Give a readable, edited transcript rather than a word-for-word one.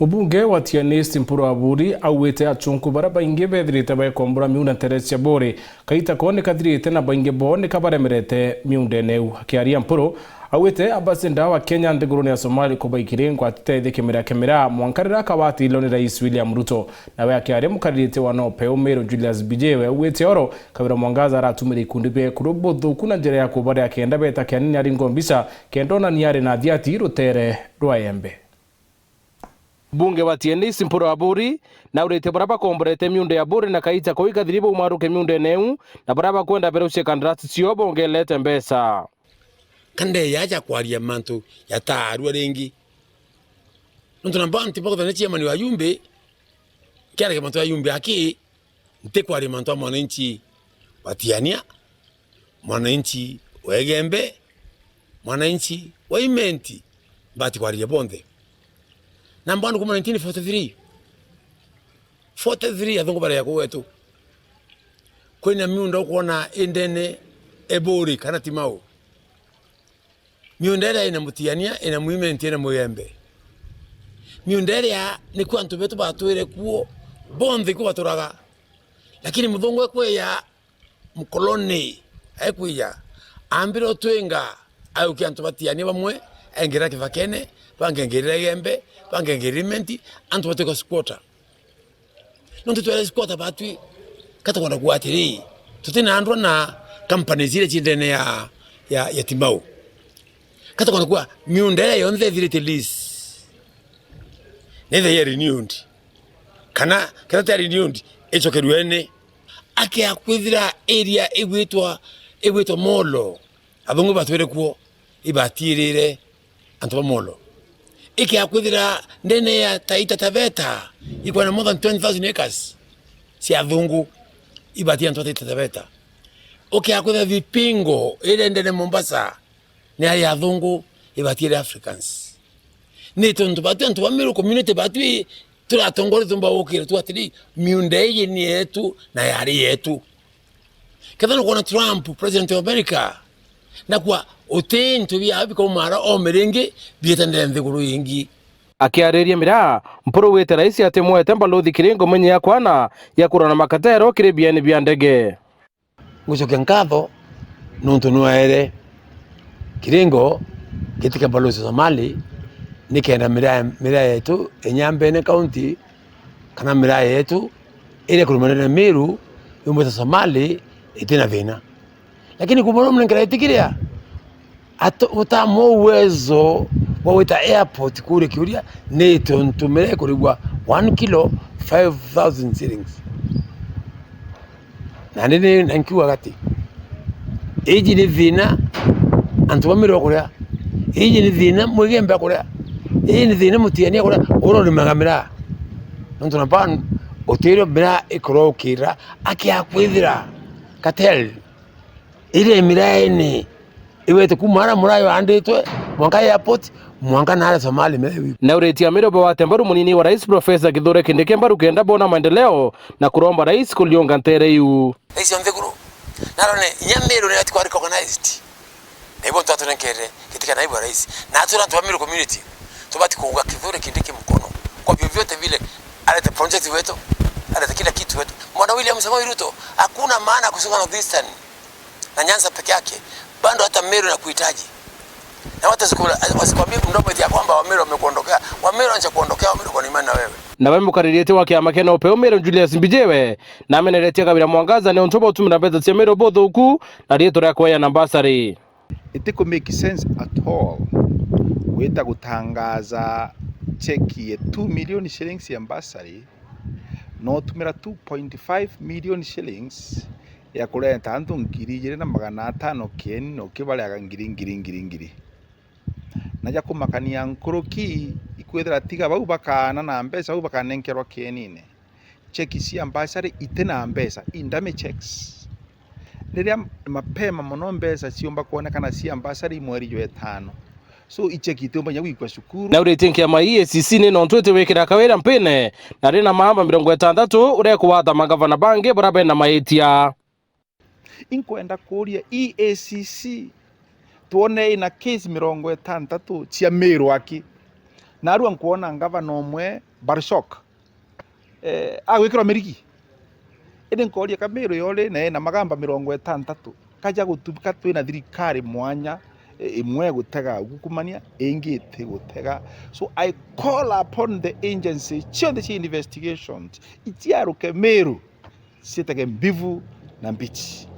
Mubunge wa Tianist Mpuru Aburi awite achunku bara baingi bethirite baikombura miuna Teresia Bore kaita kone kathirite na baingi bone kabaremerete miunde neu akiaria Mpuru awite abasinda wa Kenya ndiguru ya Somali kubaikire ngwatite kemera mwankarira kawati ilo ni Rais William Ruto nawe akiaria mukaririte wano peo Meru Julius Bijewe awite oro kabira mwangaza aratumire kundibe kurubuthu kuna njere ya kubare akenda beta kyanini ari ngombisa kendona niare na thiati rutere rwaembe. Bunge wa Tianist Mpuru Aburi na urete baraba komborete miunde ya Bure na kaita ko ikathiribo umaruke miunde neu na baraba kwenda berushe kandarasi cio bongelete mbesa kande yaja kwaria mantu ya taarua rengi nonto namba antipako tanechi mani wa yumbe kera ke mantu ya yumbe aki nte kwaria mantu mwananchi wa Tiania, mwananchi wa Egembe, mwananchi wa Imenti bati kwaria bonde namba kuma 1943 athongo bara yako wetu kwina miundo kuona endene ebori kana timau miundere ina Mutiania ina Muimenti ina Muyembe miundere ni kwa antu betu batwire kuo bonde ko baturaga lakini mudongo kwe ya mkoloni haikuya ambiro twenga au kiantu batiania bamwe engera kivakene bangengera Egembe bangengera Imenti antu bateka squatter nonto twele squatter batwi kata kwenda kuatiri tutina andwa na company zile chindene ya Timau kata kwenda kwa miundere yonze vile lease neve ya renewed kana ta renewed echo keruene ake akwithira area egwitwa Molo abongo batwere kuo ibatirire antu Molo ike akwithira ndene ya Taita Taveta iko na more than 20,000 acres si adhungu ibati antu Taita Taveta oke akwithira Vipingo ile ndene Mombasa ni ya adhungu ibatire Africans ni tonto batu antu Meru community batu turatongole tumba okire tu atiri miunde ni yetu na yari yetu kadhano kuna Trump president of America na kwa otento bya abiko mara omerenge bietandele nthiguru yingi akiareria mira Mpuru wete Rais atemwe temba lothi kirengo menye ya kwana ya kurana makatero kirebiani bya ndege ngucoke nkatho nonto noere kirengo kitika balozi Somali nikenda mira yetu Enyambene county kana mira yetu ile kulumana Meru yumbe Somali itina vina lakini kumona mnengera itikiria utamo uwezo wa wita airport kule kiuria neto ntumere kurigwa 1 kilo 5,000 shillings na nene nankiwa gati eji ni vina antu Meru kuria eji ni vina Mugembe kuria eji ni vina Mutiania kuria oro ni magamira nonto na ban otero bra ikoro kira akiakwithira katel ile miraini iwete kumara murayo anditwe mwanga airport mwanga na Somali mewi na uretia mirobo wa tembaru munini wa Rais Profesa Kithure Kindiki mbaru kenda bona maendeleo na kuromba Rais kulionga ntere yu isi ontheguru narone Meru ni ati kwa recognized ebo tatu nenkere kitika naibu Rais na atu Meru community tubati kuunga Kithure Kindiki mkono kwa vyovyote vile alete project wetu alete kila kitu wetu mwana William Samoei Ruto hakuna maana kusonga na Eastern na Nyanza peke yake bando hata Meru na kuhitaji na watu wasikwambie mdomo eti kwamba Wameru wamekuondokea Wameru anja kuondokea Wameru kwa imani na wewe na wewe mukaririte wa kiama kena upeo Meru Julius Bijewe na ameneretia kabira mwangaza ne ontoba utumira pesa cia Meru bothuku na rieto rya kwa ya nambasari itiko make sense at all weta gutangaza cheki ya 2 million shillings ya mbasari no tumira 2.5 million shillings ya kuleta antu 2,500 keni no kibaleaga ngiri naja kumakania nkuruki ikwethera tiga bau bakana na mbesa bau bakanenkerwa kenine cheki cia mbasari itena mbesa indame checks riria mapema muno mbesa ciomba kuonekana cia mbasari mweri wa 5 so icheki itomba nyagu ikwa shukuru na uretinkia ma EACC ni no ntwete wekira kawera mpene na rina mahamba 60 ure kuwatha magavana bange barabe na maetia inkwenda kuria EACC tuone ina case 60 cia Meru aki narua nkuona ngavana omwe Barshok agwikirwa mirigi indi nkoria Kamiru yori na magamba 60 kaja gutubika twina thirikari mwanya imwe gutega gukumania ingite gutega. So I call upon the agency ciothe cia investigations itiaruke Meru ciitege mbivu na mbichi.